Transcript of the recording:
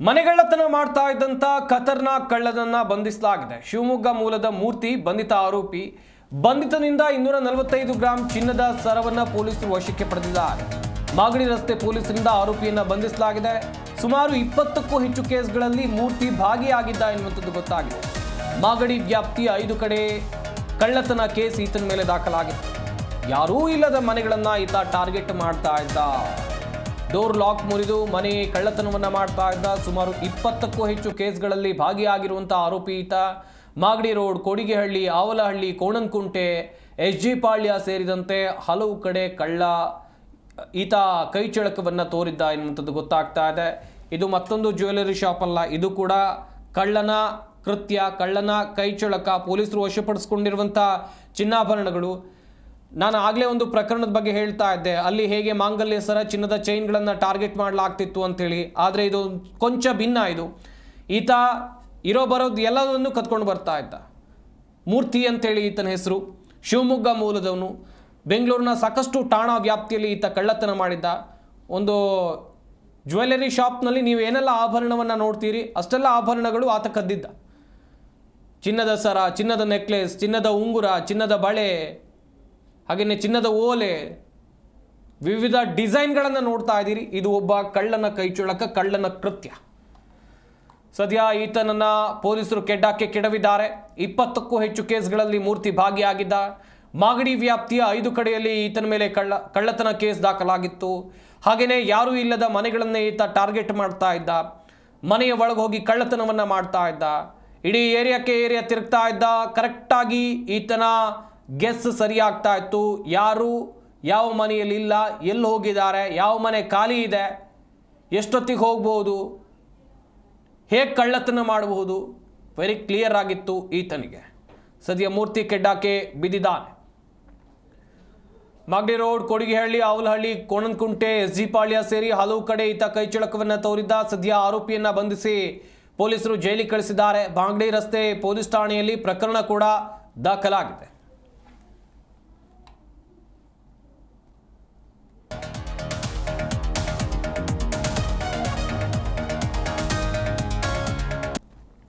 ಮನೆಗಳ್ಳತನ ಮಾಡ್ತಾ ಇದ್ದಂತ ಖತರ್ನಾಕ್ ಕಳ್ಳನನ್ನ ಬಂಧಿಸಲಾಗಿದೆ. ಶಿವಮೊಗ್ಗ ಮೂಲದ ಮೂರ್ತಿ ಬಂಧಿತ ಆರೋಪಿ. ಬಂಧಿತನಿಂದ 245 ಗ್ರಾಂ ಚಿನ್ನದ ಸರವನ್ನ ಪೊಲೀಸರು ವಶಕ್ಕೆ ಪಡೆದಿದ್ದಾರೆ. ಮಾಗಡಿ ರಸ್ತೆ ಪೊಲೀಸರಿಂದ ಆರೋಪಿಯನ್ನ ಬಂಧಿಸಲಾಗಿದೆ. ಸುಮಾರು 20ಕ್ಕೂ ಹೆಚ್ಚು ಕೇಸ್ಗಳಲ್ಲಿ ಮೂರ್ತಿ ಭಾಗಿಯಾಗಿದ್ದ ಎನ್ನುವಂಥದ್ದು ಗೊತ್ತಾಗಿದೆ. ಮಾಗಡಿ ವ್ಯಾಪ್ತಿಯ 5 ಕಡೆ ಕಳ್ಳತನ ಕೇಸ್ ಈತನ ಮೇಲೆ ದಾಖಲಾಗಿದೆ. ಯಾರೂ ಇಲ್ಲದ ಮನೆಗಳನ್ನ ಈತ ಟಾರ್ಗೆಟ್ ಮಾಡ್ತಾ ಇದ್ದ. ಡೋರ್ ಲಾಕ್ ಮುರಿದು ಮನೆ ಕಳ್ಳತನವನ್ನ ಮಾಡ್ತಾ ಇದ್ದ. ಸುಮಾರು 20ಕ್ಕೂ ಹೆಚ್ಚು ಕೇಸ್ಗಳಲ್ಲಿ ಭಾಗಿಯಾಗಿರುವಂತಹ ಆರೋಪಿ ಈತ. ಮಾಗಡಿ ರೋಡ್, ಕೊಡಿಗೆಹಳ್ಳಿ, ಆವಲಹಳ್ಳಿ, ಕೋಣನಕುಂಟೆ, SG ಪಾಳ್ಯ ಸೇರಿದಂತೆ ಹಲವು ಕಡೆ ಈತ ಕೈ ಚಳಕವನ್ನು ತೋರಿದ್ದ ಎನ್ನುವಂಥದ್ದು ಗೊತ್ತಾಗ್ತಾ ಇದೆ. ಇದು ಮತ್ತೊಂದು ಜ್ಯುವೆಲರಿ ಶಾಪ್ ಅಲ್ಲ, ಇದು ಕೂಡ ಕಳ್ಳನ ಕೃತ್ಯ, ಕಳ್ಳನ ಕೈ ಚಳಕ. ಪೊಲೀಸರು ವಶಪಡಿಸಿಕೊಂಡಿರುವಂಥ ಚಿನ್ನಾಭರಣಗಳು. ನಾನು ಆಗಲೇ ಒಂದು ಪ್ರಕರಣದ ಬಗ್ಗೆ ಹೇಳ್ತಾ ಇದ್ದೆ, ಅಲ್ಲಿ ಹೇಗೆ ಮಾಂಗಲ್ಯ ಸರ, ಚಿನ್ನದ ಚೈನ್ಗಳನ್ನು ಟಾರ್ಗೆಟ್ ಮಾಡಲಾಗ್ತಿತ್ತು ಅಂತೇಳಿ. ಆದರೆ ಇದು ಕೊಂಚ ಭಿನ್ನ. ಇದು ಈತ ಇರೋ ಬರೋದು ಎಲ್ಲವನ್ನು ಕತ್ಕೊಂಡು ಬರ್ತಾ ಇದ್ದ. ಮೂರ್ತಿ ಅಂತೇಳಿ ಈತನ ಹೆಸರು. ಶಿವಮೊಗ್ಗ ಮೂಲದವನು. ಬೆಂಗಳೂರಿನ ಸಾಕಷ್ಟು ಠಾಣಾ ವ್ಯಾಪ್ತಿಯಲ್ಲಿ ಈತ ಕಳ್ಳತನ ಮಾಡಿದ್ದ. ಒಂದು ಜ್ಯುವೆಲರಿ ಶಾಪ್ನಲ್ಲಿ ನೀವು ಏನೆಲ್ಲ ಆಭರಣವನ್ನು ನೋಡ್ತೀರಿ ಅಷ್ಟೆಲ್ಲ ಆಭರಣಗಳು ಆತ ಕದ್ದಿದ್ದ. ಚಿನ್ನದ ಸರ, ಚಿನ್ನದ ನೆಕ್ಲೆಸ್, ಚಿನ್ನದ ಉಂಗುರ, ಚಿನ್ನದ ಬಳೆ, ಹಾಗೆಯೇ ಚಿನ್ನದ ಓಲೆ, ವಿವಿಧ ಡಿಸೈನ್ಗಳನ್ನು ನೋಡ್ತಾ ಇದ್ದೀರಿ. ಇದು ಒಬ್ಬ ಕಳ್ಳನ ಕೈಚಳಕ, ಕಳ್ಳನ ಕೃತ್ಯ. ಸದ್ಯ ಈತನನ್ನ ಪೊಲೀಸರು ಕೆಡ್ಡಾಕ್ಕೆ ಕೆಡವಿದ್ದಾರೆ. 20ಕ್ಕೂ ಹೆಚ್ಚು ಕೇಸ್ಗಳಲ್ಲಿ ಮೂರ್ತಿ ಭಾಗಿಯಾಗಿದ್ದ. ಮಾಗಡಿ ವ್ಯಾಪ್ತಿಯ 5 ಕಡೆಯಲ್ಲಿ ಈತನ ಮೇಲೆ ಕಳ್ಳತನ ಕೇಸ್ ದಾಖಲಾಗಿತ್ತು. ಹಾಗೆಯೇ ಯಾರೂ ಇಲ್ಲದ ಮನೆಗಳನ್ನೇ ಈತ ಟಾರ್ಗೆಟ್ ಮಾಡ್ತಾ ಇದ್ದ. ಮನೆಯ ಒಳಗೆ ಹೋಗಿ ಕಳ್ಳತನವನ್ನು ಮಾಡ್ತಾ ಇದ್ದ. ಇಡೀ ಏರಿಯಾ ತಿರುಗ್ತಾ ಇದ್ದ. ಕರೆಕ್ಟಾಗಿ ಈತನ ಗೆಸ್ ಸರಿಯಾಗ್ತಾ ಇತ್ತು. ಯಾರು ಯಾವ ಮನೆಯಲ್ಲಿ ಇಲ್ಲ, ಎಲ್ಲಿ ಹೋಗಿದ್ದಾರೆ, ಯಾವ ಮನೆ ಖಾಲಿ ಇದೆ, ಎಷ್ಟೊತ್ತಿಗೆ ಹೋಗ್ಬೋದು, ಹೇಗೆ ಕಳ್ಳತನ ಮಾಡಬಹುದು, ವೆರಿ ಕ್ಲಿಯರ್ ಆಗಿತ್ತು ಈತನಿಗೆ. ಸದ್ಯ ಮೂರ್ತಿ ಕೆಡ್ಡಾಕೆ ಬಿದ್ದಿದ್ದಾನೆ. ಮಾಗಡಿ ರೋಡ್, ಕೊಡಿಗೆಹಳ್ಳಿ, ಆವಲಹಳ್ಳಿ, ಕೋಣನಕುಂಟೆ, SG ಪಾಳ್ಯ ಸೇರಿ ಹಲವು ಕಡೆ ಈತ ಕೈಚಳಕವನ್ನು ತೋರಿದ್ದ. ಸದ್ಯ ಆರೋಪಿಯನ್ನ ಬಂಧಿಸಿ ಪೊಲೀಸರು ಜೈಲಿಗೆ ಕಳಿಸಿದ್ದಾರೆ. ಮಾಗಡಿ ರಸ್ತೆ ಪೊಲೀಸ್ ಠಾಣೆಯಲ್ಲಿ ಪ್ರಕರಣ ಕೂಡ ದಾಖಲಾಗಿದೆ.